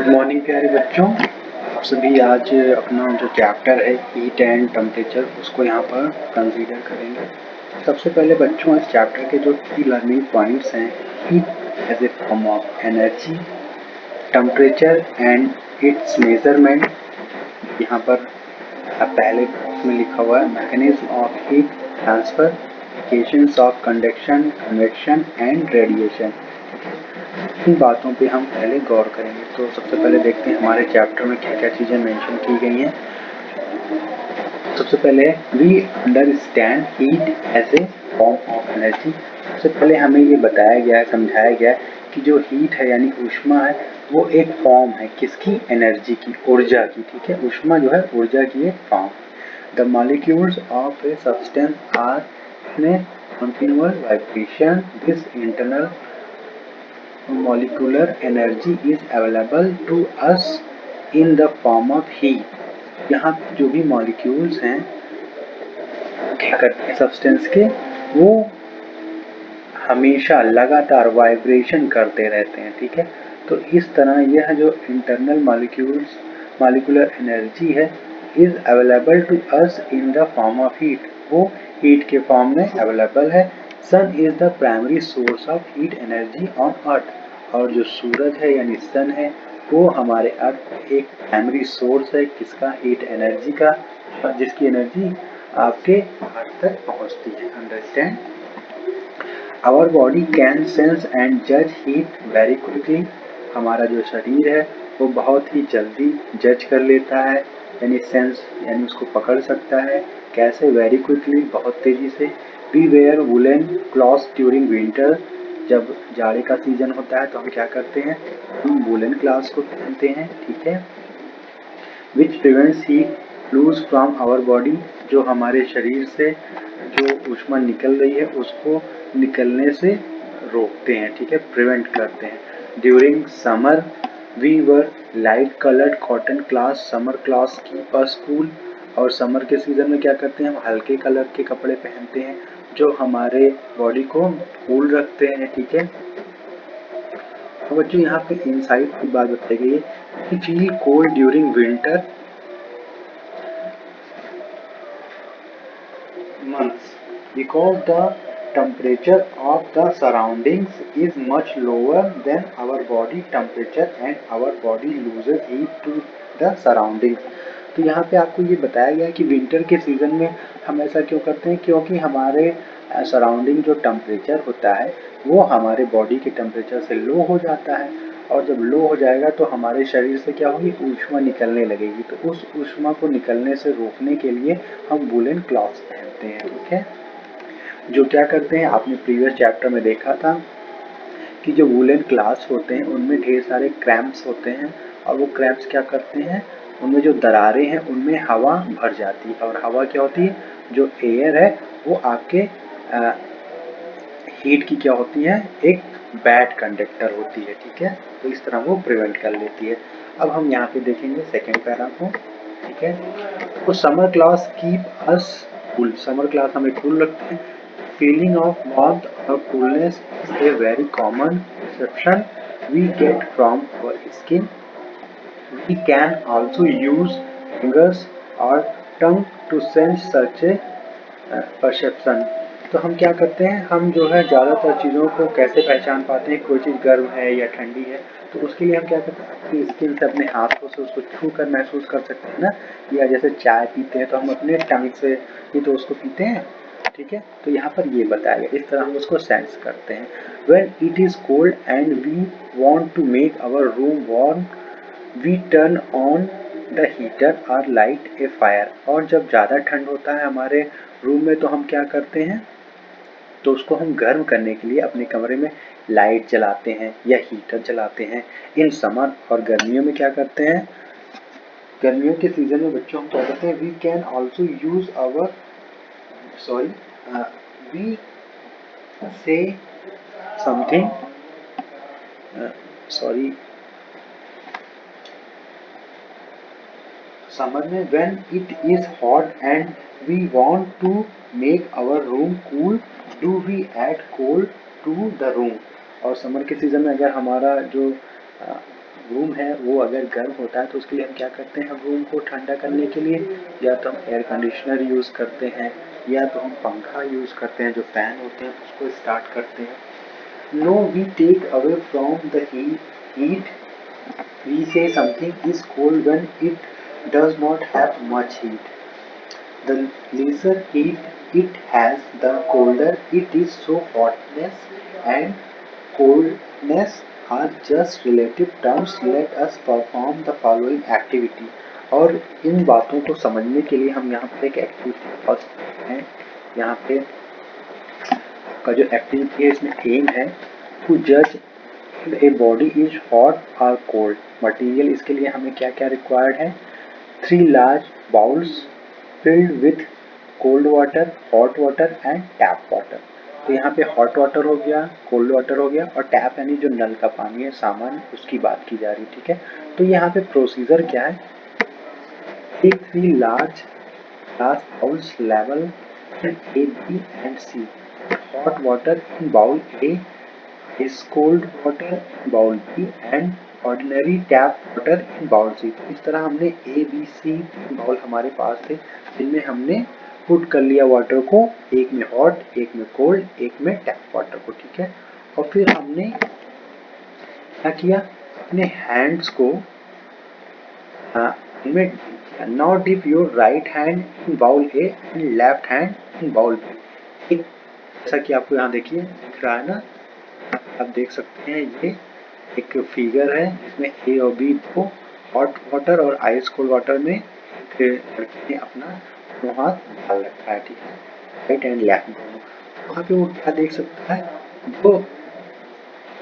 Good morning प्यारे बच्चों। आप सभी आज अपना जो चैप्टर है हीट एंड टेम्परेचर उसको यहाँ पर कंसीडर करेंगे। सबसे पहले बच्चों इस चैप्टर के जो की लर्निंग पॉइंट्स हैं, heat as a form of energy, temperature and its measurement. यहाँ पर पहले बॉक्स में लिखा हुआ है mechanism of heat transfer, applications of conduction, convection and radiation. इन बातों पे हम पहले गौर करेंगे। तो सबसे पहले देखते हैं हमारे चैप्टर में क्या क्या चीजें मेंशन की गई हैं। सबसे पहले we understand heat as a form of energy. सबसे पहले हमें ये बताया गया है, समझाया गया है कि जो हीट है यानी ऊष्मा है वो एक फॉर्म है किसकी, एनर्जी की, ऊर्जा की। ठीक है, ऊष्मा जो है ऊर्जा की एक form. The molecules of a substance are in a continuous vibration. This internal molecular energy is available to us in the form of heat। यहाँ जो भी मॉलिक्यूल्स हैं क्या करते हैं सब्सटेंस के, वो हमेशा लगातार वाइब्रेशन करते रहते हैं। ठीक है, तो इस तरह यह जो इंटरनल मॉलिक्यूलर एनर्जी है is available to us in the form of heat, वो हीट के फॉर्म में अवेलेबल है। Sun is the primary source of heat energy on earth, और जो सूरज है यानी सन है वो हमारे अर्थ पे एक प्राइमरी सोर्स है किसका, हीट एनर्जी का, जिसकी एनर्जी आपके अर्थ तक पहुंचती है। Understand. Our body can sense and जज हीट वेरी क्विकली। हमारा जो शरीर है वो बहुत ही जल्दी जज कर लेता है, यानी सेंस यानी उसको पकड़ सकता है। कैसे, वेरी क्विकली, बहुत तेजी से। We wear woollen clothes during winter. जब जाड़े का सीजन होता है तो हम क्या करते हैं, हम वुलन क्लॉथ्स को पहनते हैं। ठीक है, which prevents heat loose from our body, जो हमारे शरीर से जो ऊष्मा निकल रही है उसको निकलने से रोकते हैं। ठीक है, प्रिवेंट करते हैं। During summer we wear light coloured cotton cloth, summer clothes keep us cool. और समर के सीजन में क्या करते हैं, हम हल्के कलर के कपड़े पहनते हैं जो हमारे बॉडी को कूल रखते हैं। ठीक है, तो बच्चों यहाँ पे इनसाइड की बात बताई गई है, we feel cold during winter months because the temperature of the surroundings is much lower than our body temperature and our body loses heat to the surroundings। तो यहाँ पे आपको ये बताया गया कि विंटर के सीजन में हम ऐसा क्यों करते हैं, क्योंकि हमारे सराउंडिंग जो टेम्परेचर होता है वो हमारे बॉडी के टेम्परेचर से लो हो जाता है, और जब लो हो जाएगा तो हमारे शरीर से क्या होगी, ऊष्मा निकलने लगेगी। तो उस ऊष्मा को निकलने से रोकने के लिए हम वुलन क्लॉथ्स पहनते हैं। ठीक है, जो क्या करते हैं, आपने प्रीवियस चैप्टर में देखा था कि जो वुलन क्लॉथ्स होते हैं उनमें ढेर सारे क्रैम्प्स होते हैं, और वो क्रैम्प्स क्या करते हैं, उनमें जो दरारें हैं उनमें हवा भर जाती है, और हवा क्या होती है, जो एयर है वो आपके हीट की क्या होती है, एक बैड कंडक्टर होती है। ठीक है, तो इस तरह वो प्रिवेंट कर लेती है। अब हम यहाँ पे देखेंगे सेकेंड पैरा को। ठीक है, तो summer clothes keep us cool, summer cloth हमें कूल रखते हैं। फीलिंग ऑफ वार्मथ और coolness is a very common perception we get from our skin. We can also use fingers और tongue to sense such a perception. तो हम क्या करते हैं, हम जो है ज़्यादातर चीज़ों को कैसे पहचान पाते हैं, कोई चीज़ गर्म है या ठंडी है, तो उसके लिए हम क्या करते हैं, अपनी स्किन से, अपने हाथों से उसको छू कर महसूस कर सकते हैं ना। या जैसे चाय पीते हैं तो हम अपने टंग से ही तो उसको पीते हैं। ठीक है, तो यहाँ पर ये बताया गया, इस तरह हम उसको सेंस करते हैं। When it is cold and we want to make our room warm, we turn on the heater और लाइट ए फायर। और जब ज़्यादा ठंड होता है हमारे रूम में तो हम क्या करते हैं, तो उसको हम गर्म करने के लिए अपने कमरे में लाइट जलाते हैं या हीटर जलाते हैं। इन समर और गर्मियों में क्या करते हैं, गर्मियों के सीजन में बच्चों हम क्या करते हैं, we can also use our we say something summer में when it is hot and we want to make our room cool, do we add coal to the room। और समर के सीजन में अगर हमारा जो रूम है वो अगर गर्म होता है तो उसके लिए हम क्या करते हैं, रूम को ठंडा करने के लिए या तो हम एयर कंडीशनर यूज़ करते हैं या तो हम पंखा यूज़ करते हैं, जो फैन होते हैं उसको स्टार्ट करते हैं। No we take away from the heat, we say something is cold when it does not have much heat. The lesser heat it has, the colder it is. So hotness and coldness are just relative terms. Let us perform the following activity. और इन बातों को समझने के लिए हम यहाँ पे एक एक्टिविटी कर सकते हैं। यहाँ पे का जो एक्टिविटी है इसमें एम है टू जज ए बॉडी इज हॉट और कोल्ड। मटेरियल इसके लिए हमें क्या क्या रिक्वायर्ड है, 3 large bowls filled with cold water, hot water and tap water। तो यहाँ पे हॉट वाटर हो गया, कोल्ड वाटर हो गया और टैप यानी जो नल का पानी है सामान्य, उसकी बात की जा रही है। ठीक है, तो यहाँ पे प्रोसीजर क्या है, take 3 large glass bowls level A, B and C, hot water in bowl A, is cold water in bowl B and ordinary tap water in bowl C। तो इस तरह हमने A, B, C बाउल हमारे पास थे जिनमें हमने put कर लिया वाटर को, एक में हॉट, एक में कोल्ड, एक में टैप वाटर को। ठीक है, और फिर हमने क्या किया, अपने हैंड्स को इनमें, now dip your right hand in bowl A and left hand in bowl B. जैसा कि आपको यहाँ देखिए दिख रहा है ना, आप देख सकते हैं ये एक फिगर है जिसमें ए और बी को हॉट वाटर और आइस कोल्ड वाटर में एक लड़के ने अपना दोनों हाथ डाल रखा है। ठीक है, राइट एंड लेफ्ट दोनों। वहाँ पे वो क्या देख सकता है, जो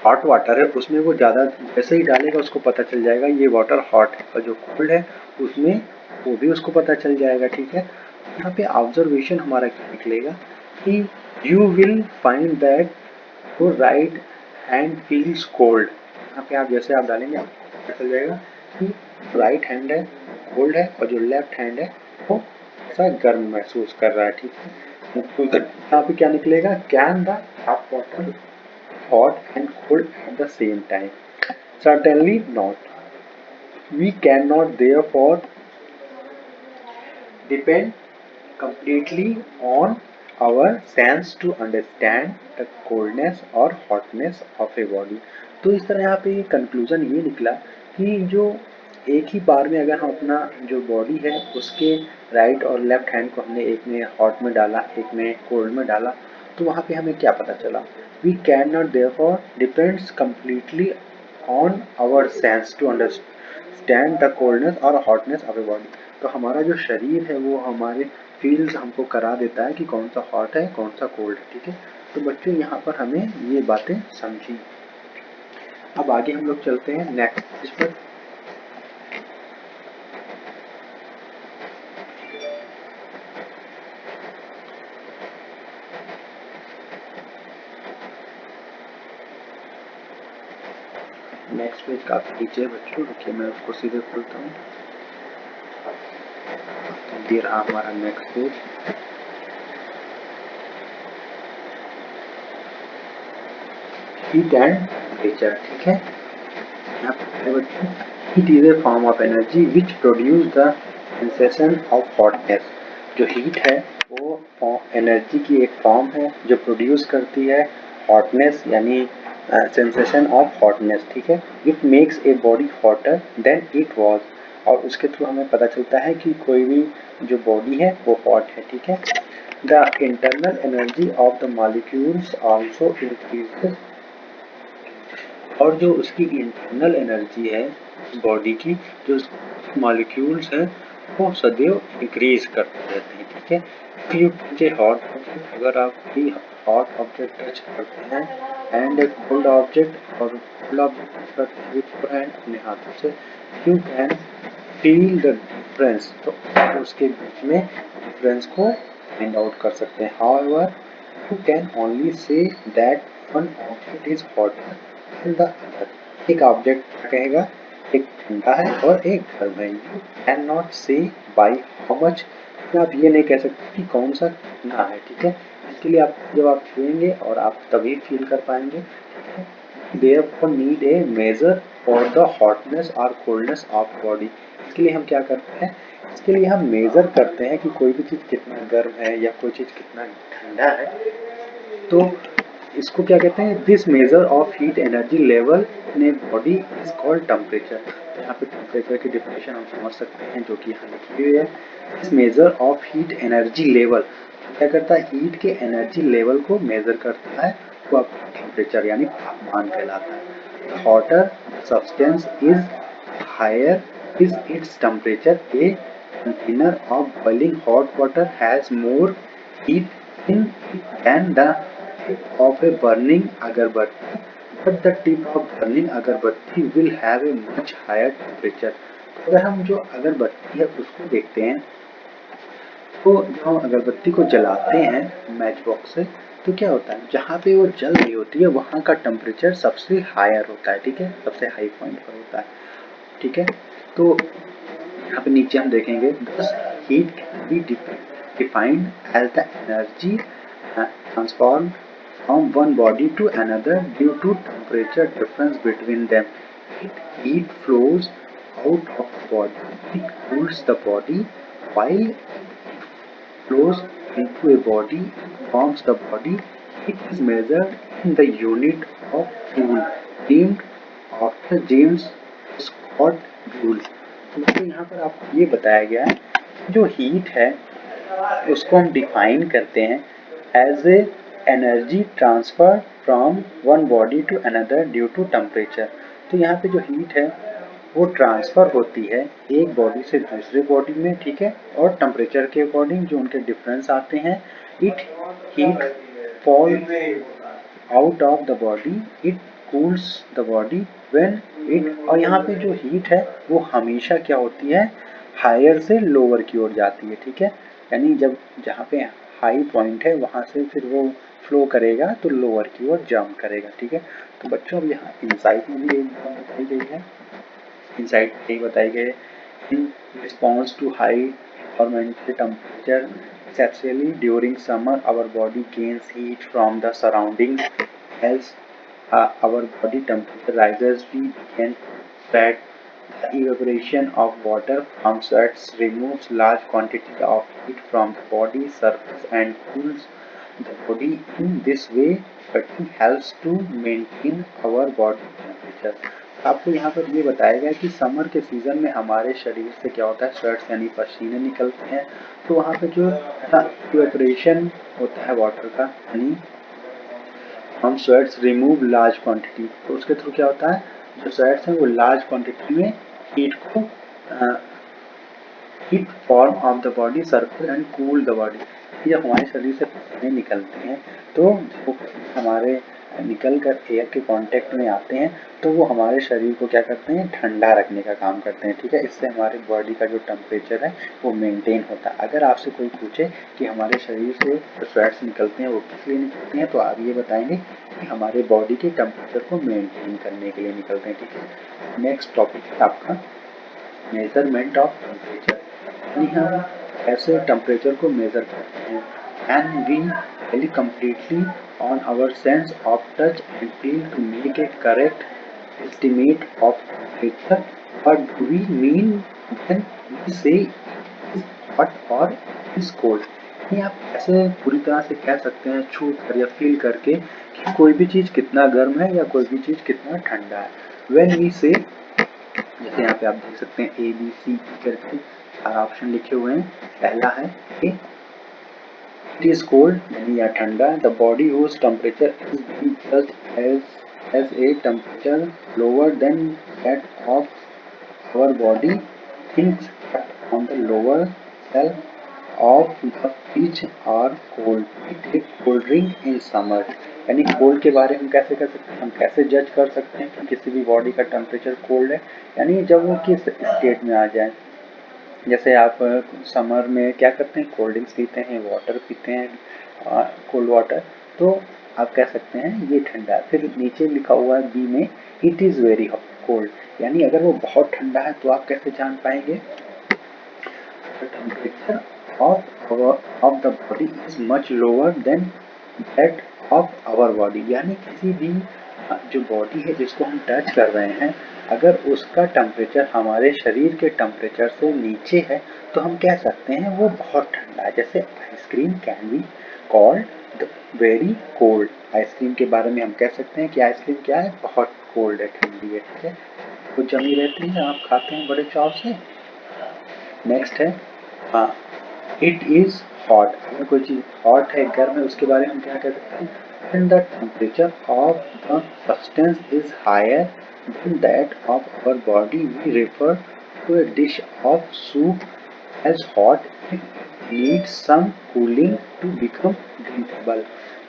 हॉट वाटर है उसमें वो ज़्यादा जैसे ही डालेगा उसको पता चल जाएगा ये वाटर हॉट है, और जो कोल्ड है उसमें वो भी उसको पता चल जाएगा। ठीक है, यहाँ पे ऑब्जर्वेशन हमारा क्या निकलेगा कि यू विल फाइंड दैट तो राइट हैंड फील्स कोल्ड। यहाँ पे आप जैसे आप डालेंगे आपको पता चल जाएगा कि राइट हैंड है कोल्ड है और जो लेफ्ट हैंड है वो ऐसा गर्म महसूस कर रहा है। ठीक है, तो यहाँ पे क्या निकलेगा, can the tap water hot and cold at the same time? Certainly not. We cannot therefore depend completely on our sense to understand the coldness or hotness of a body। तो इस तरह यहाँ पे कंक्लूजन ये निकला कि जो एक ही बार में अगर हम अपना जो बॉडी है उसके राइट और लेफ्ट हैंड को हमने एक में हॉट में डाला एक में कोल्ड में डाला, तो वहाँ पे हमें क्या पता चला, we can not therefore depends completely on our sense to understand the coldness और हॉटनेस ऑफ ए बॉडी। तो हमारा जो शरीर है वो हमारे फील्स हमको करा देता है कि कौन सा हॉट है कौन सा कोल्ड है। ठीक है, तो बच्चों यहाँ पर हमें ये बातें समझी। अब आगे हम लोग चलते हैं नेक्स्ट पेज पर। नेक्स्ट पेज काफी नीचे है बच्चों, रुकिए मैं उसको सीधे खोलता हूँ। दे रहा हमारा next page, heat and temperature. ठीक है, यहाँ पर बच्चों heat is a form of energy which produce the sensation of hotness. जो हीट है वो एनर्जी की एक फॉर्म है जो प्रोड्यूस करती है हॉटनेस यानी सेंसेशन ऑफ हॉटनेस। ठीक है, it makes a body hotter then it was, और उसके थ्रू हमें पता चलता है कि कोई भी जो बॉडी है वो हॉट है। ठीक है, the internal energy of the molecules also increases, और जो उसकी इंटरनल एनर्जी है बॉडी की, जो मॉलिक्यूल्स हैं वो सदैव इंक्रीज करते रहते हैं। ठीक है, if you touch a hot object, अगर आप कोई हॉट ऑब्जेक्ट टच करते हैं एंड ए कोल्ड ऑब्जेक्ट और कोल्ड ऑब्जेक्ट टच करते हैं विथ योर हैंड अपने हाथों से, you can feel the difference, तो आप उसके बीच में डिफरेंस को फाइंड आउट कर सकते हैं। However you can only say that one object is hotter then the other. एक ऑब्जेक्ट क्या कहेगा, एक ठंडा है और एक गर्म है। यू कैन नॉट से बाई हाउ मच, आप ये नहीं कह सकते कि कौन सा कितना है। ठीक है, इसके लिए आप जब आप छुएंगे और आप तभी फील कर पाएंगे। Therefore need a measure for the hotness और कोल्डनेस ऑफ बॉडी। इसके लिए हम क्या करते हैं, इसके लिए हम मेजर करते हैं कि कोई भी चीज़ कितना गर्म है या कोई चीज़ कितना ठंडा है। तो इसको क्या कहते हैं, this measure of heat energy level in a body is called temperature. तो यहाँ पे टेम्परेचर की डिफिनेशन हम समझ सकते हैं जो कि यहाँ लिखी हुई है। This measure of heat energy level क्या करता है, हीट के एनर्जी लेवल को मेजर करता है, वो आपका टेम्परेचर यानी तापमान कहलाता है। Hotter substance is higher is its temperature. A container of boiling hot water has more heat in it than the tip of a burning agarbatti, but the tip of burning agarbatti will have a much higher temperature. तो अगर हम जो अगरबत्ती है उसको देखते हैं, तो जब हम अगरबत्ती को जलाते हैं मैच बॉक्स से, तो क्या होता है, जहाँ पे वो जल रही होती है वहाँ का टेम्परेचर सबसे हायर होता है, ठीक है, सबसे हाई पॉइंट पर होता है, ठीक है। तो यहाँ पे नीचे हम देखेंगे, thus heat can be defined as the energy transformed from one body to another due to temperature difference between them. Heat flows out of the body, it cools the body, while flows into a body, it warms the body. It is measured in the unit of joule, named after James Scott Joule. तो यहाँ पर आपको ये बताया गया है, जो heat है उसको हम डिफाइन करते हैं as a energy transfer from one body to another due to temperature. तो यहाँ पे जो हीट है वो ट्रांसफर होती है एक बॉडी से दूसरे बॉडी में, ठीक है, और टेम्परेचर के अकॉर्डिंग जो उनके डिफरेंस आते हैं, it heat fall out of the body, it cools the body when it, और यहाँ पे जो हीट है वो हमेशा क्या होती है, हायर से लोअर की ओर जाती है, ठीक है, यानी जब जहाँ पे हाई पॉइंट है वहाँ से फिर वो फ्लो करेगा तो लोअर की ओर जंप करेगा, ठीक है। तो बच्चों अब यहाँ इनसाइट में भी एक बात बताई गई है, इनसाइट ये बताई गई है, in response to high environmental temperature, especially during summer, our body gains heat from the surroundings. As our body temperature rises, we begin to sweat. The evaporation of water from sweats removes large quantity of heat from the body surface and cools the body. In this way, sweating helps to maintain our body temperature. आपको यहाँ पर ये बताया गया कि summer के season में हमारे शरीर से क्या होता है, स्वेट्स यानी पसीने निकलते हैं, तो वहाँ पे जो इवेपोरेशन होता है वाटर का, यानी हम स्वेट्स रिमूव लार्ज क्वांटिटी, तो उसके थ्रू क्या होता है, जो स्वेट्स हैं वो लार्ज क्वांटिटी में हीट को heat form of the body surface and cool the body. जब हमारे शरीर से पसीने निकलते हैं तो वो हमारे निकल कर एयर के कांटेक्ट में आते हैं, तो वो हमारे शरीर को क्या करते हैं, ठंडा रखने का काम करते हैं, ठीक है। इससे हमारे बॉडी का जो टेम्परेचर है वो मेंटेन होता है। अगर आपसे कोई पूछे कि हमारे शरीर से जो स्वेट्स निकलते हैं वो किस लिए निकलते हैं, तो आप ये बताएंगे कि हमारे बॉडी के टेम्परेचर को मेंटेन करने के लिए निकलते हैं, ठीक है। नेक्स्ट टॉपिक है आपका मेजरमेंट ऑफ टेम्परेचर, यानी हम कैसे टेम्परेचर को मेजर करते हैं। And we really completely on our sense of touch and feel to make a correct estimate of temperature. What do we mean when we say it is hot or it is cold? यानी आप कैसे पूरी तरह से कह सकते हैं छू कर या फील करके कि कोई भी चीज़ कितना गर्म है या कोई भी चीज़ कितना ठंडा है। When we say, जैसे यहाँ पे आप देख सकते हैं ए बी सी करके 4 ऑप्शन लिखे हुए हैं। पहला है ए, इट इज कोल्ड यानी या ठंडा, the body whose temperature is being judged as a temperature lower than that of our body thinks that on the lower cell of the fridge are cold. We take cold drink in summer. यानी cold के बारे में कैसे कर सकते हैं, हम कैसे जज कर सकते हैं कि किसी भी बॉडी का टेम्परेचर कोल्ड है, यानी जब वो किस स्टेट में आ जाए। जैसे आप समर में क्या करते हैं, कोल्ड ड्रिंक्स पीते हैं, वाटर पीते हैं, कोल्ड वाटर, तो आप कह सकते हैं ये ठंडा है। फिर नीचे लिखा हुआ है बी में, इट इज़ वेरी कोल्ड, यानी अगर वो बहुत ठंडा है तो आप कैसे जान पाएंगे, the temperature of the body is much lower than that of our body, यानी किसी भी जो बॉडी है जिसको हम टच कर रहे हैं, अगर उसका टेम्परेचर हमारे शरीर के टेम्परेचर से नीचे है तो हम कह सकते हैं वो बहुत ठंडा है। जैसे ice cream can be called very cold. Ice cream के बारे में हम कह सकते हैं कि आइसक्रीम क्या है, बहुत कोल्ड है, ठंडी है, ठीक है, वो जमी रहती है, आप खाते हैं बड़े चाव से। नेक्स्ट है इट इज हॉट। अगर कोई चीज हॉट है, गर्म है, उसके बारे में हम क्या कह सकते हैं, when the temperature of the substance is higher than that of our body, we refer to a dish of soup as hot if it needs some cooling to become drinkable।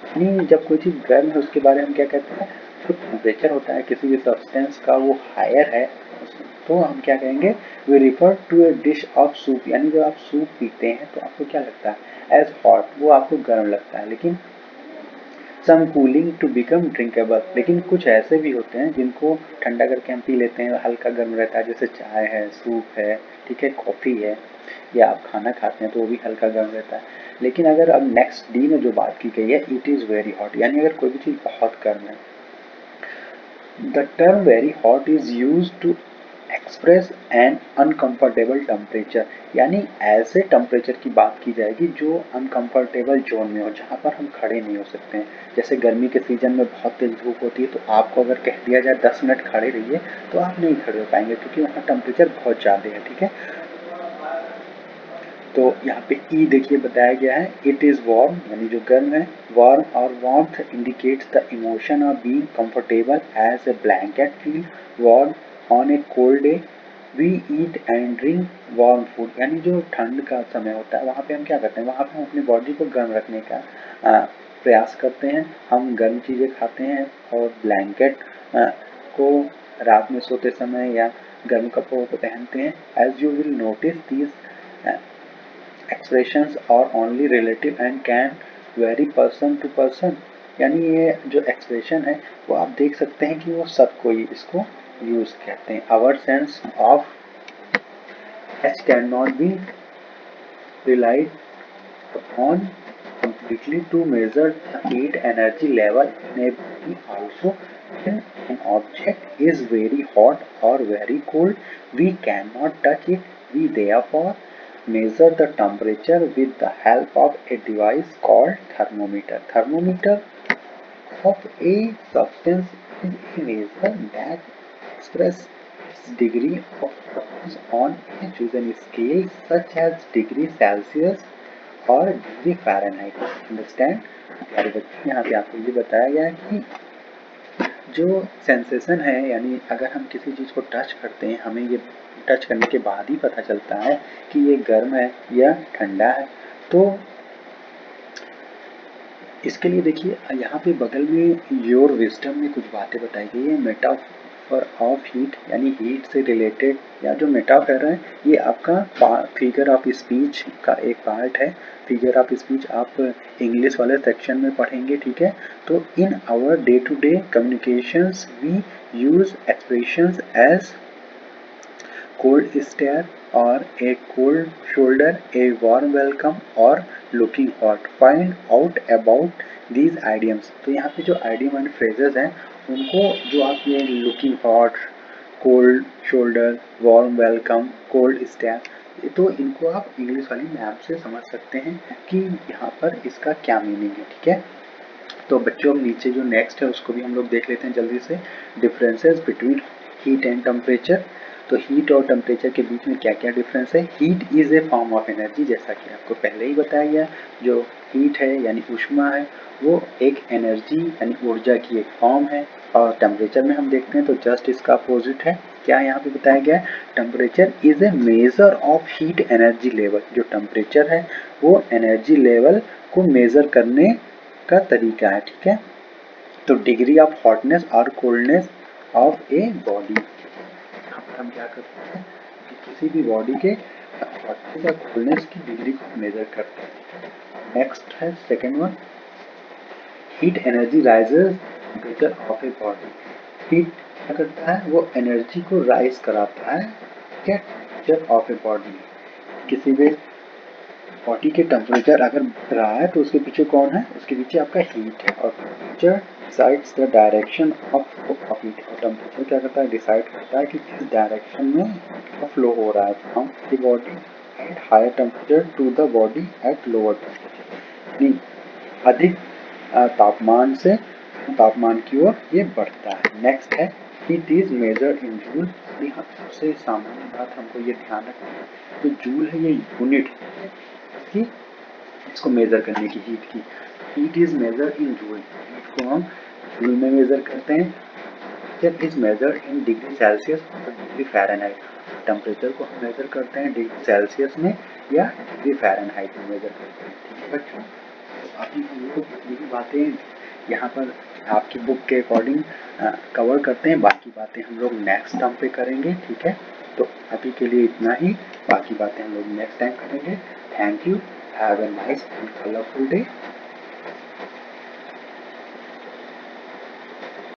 यानी जब कोई चीज गर्म है उसके बारे में क्या कहते हैं, जो टेम्परेचर होता है किसी भी सब्सटेंस का वो हायर है, तो हम क्या कहेंगे, we refer to a dish of soup. यानी जब आप सूप पीते हैं तो आपको क्या लगता है, एज हॉट, वो आपको गर्म लगता है, लेकिन सम कूलिंग टू बिकम ड्रिंकेबल। लेकिन कुछ ऐसे भी होते हैं जिनको ठंडा करके हम पी लेते हैं, हल्का गर्म रहता है, जैसे चाय है, सूप है, ठीक है, कॉफ़ी है, या आप खाना खाते हैं तो वो भी हल्का गर्म रहता है। लेकिन अगर अब नेक्स्ट डी में जो बात की गई है, इट इज़ वेरी हॉट, यानी अगर कोई भी चीज़ बहुत गर्म है, the term very hot is use to express an uncomfortable temperature. यानी ऐसे टेम्परेचर की बात की जाएगी जो अनकंफर्टेबल जोन में हो, जहाँ पर हम खड़े नहीं हो सकते हैं। जैसे गर्मी के सीजन में बहुत तेज धूप होती है, तो आपको अगर कह दिया जाए 10 मिनट खड़े रहिए तो आप नहीं खड़े हो पाएंगे, क्योंकि वहाँ टेम्परेचर बहुत ज़्यादा है, ठीक है। तो यहाँ पे ई देखिए बताया गया है, इट इज़ वार्म, यानी जो गर्म है, वार्म और warmth indicates the emotion of being comfortable as a blanket feel warm on a cold day. We eat and drink warm food. यानी जो ठंड का समय होता है वहाँ पे हम क्या करते हैं, वहाँ पे हम अपनी बॉडी को गर्म रखने का प्रयास करते हैं, हम गर्म चीज़ें खाते हैं और ब्लैंकेट को रात में सोते समय या गर्म कपड़ों को पहनते हैं। As you will notice these expressions are only relative and can vary person to person. यानी ये जो एक्सप्रेशन है वो आप देख सकते हैं कि वो सब कोई इसको यूज करते हैं। Our sense of H can not be relied upon completely to measure the heat energy level in a body. Also, when an object is very hot or very cold, we cannot touch it. We therefore measure the temperature with the help of a device called thermometer. Thermometer of a substance is a measure that expresses its degree of hotness on a chosen scale, such as degree Celsius और degree Fahrenheit. Understand प्यारे बच्चे, यहाँ पे आपको ये बताया गया है कि जो सेंसेशन है, यानी अगर हम किसी चीज़ को टच करते हैं, हमें ये टच करने के बाद ही पता चलता है कि ये गर्म है या ठंडा है। तो इसके लिए देखिए यहाँ पे बगल में योर विजडम में कुछ बातें बताई गई है। मेटाफर ऑफ हीट, यानी हीट से रिलेटेड या जो मेटाफर है, ये आपका फिगर ऑफ स्पीच का एक पार्ट है। फिगर ऑफ स्पीच आप इंग्लिश वाले सेक्शन में पढ़ेंगे, ठीक है। तो in our day to day communications we use expressions as cold stare or a cold shoulder, a warm welcome or looking hot. Find out about these idioms। तो यहाँ पे जो idiom and phrases हैं उनको, जो आप ये looking hot, cold shoulder, warm welcome, cold stare, तो इनको आप इंग्लिश वाली मैप से समझ सकते हैं कि यहाँ पर इसका क्या मीनिंग है, ठीक है। तो बच्चों अब नीचे जो नेक्स्ट है उसको भी हम लोग देख लेते हैं जल्दी से। Differences between heat and temperature. तो हीट और टेम्परेचर के बीच में क्या क्या डिफरेंस है। Heat is a form of energy, जैसा कि आपको पहले ही बताया गया। जो हीट है यानी ऊष्मा है, वो एक एनर्जी यानी ऊर्जा की एक फॉर्म है। और टेम्परेचर में हम देखते हैं तो जस्ट इसका अपोजिट है। क्या यहाँ पे बताया गया है, temperature is a measure of heat energy level. जो टेम्परेचर है वो एनर्जी लेवल को मेजर करने का तरीका है, ठीक है। तो डिग्री ऑफ हॉटनेस और कोल्डनेस ऑफ ए बॉडी, यहाँ पर हम क्या करते हैं कि किसी भी बॉडी के हॉटनेस या कोल्डनेस की डिग्री को मेजर करते हैं। नेक्स्ट है second one, heat energy rises temperature of a body. Heat क्या करता है, वो एनर्जी को राइज कराता है, क्या, टेम्परेचर ऑफ ए बॉडी। किसी भी बॉडी के टेम्परेचर अगर बढ़ रहा है तो उसके पीछे कौन है, उसके पीछे आपका हीट है। और temperature decides the direction of heat. और टेम्परेचर क्या करता है, डिसाइड करता है कि किस डायरेक्शन में का फ्लो हो रहा है from the body at higher temperature to the body at lower temperature. अधिक तापमान से तापमान की ओर ये बढ़ता है। नेक्स्ट है heat is measured in joule. सबसे सामान्य बात हमको ये ध्यान रखना है, तो जूल है ये यूनिट है इसकी, इसको मेजर करने की हीट की। Heat is measured in joule, heat को हम जूल में मेजर करते हैं। It is measured in degree Celsius और डिग्री फ़ारेनहाइट। टेम्परेचर को हम मेजर करते हैं डिग्री सेल्सियस में या डिग्री फ़ारेनहाइट में मेजर करते हैं। ठीक है बच्चों, तो अभी हम लोग यही बातें यहाँ पर आपकी बुक के अकॉर्डिंग कवर करते हैं, बाकी बातें हम लोग नेक्स्ट टर्म पे करेंगे। ठीक है, तो अभी के लिए इतना ही, बाकी बातें हम लोग नेक्स्ट टाइम करेंगे। Thank you, have a nice and colourful day.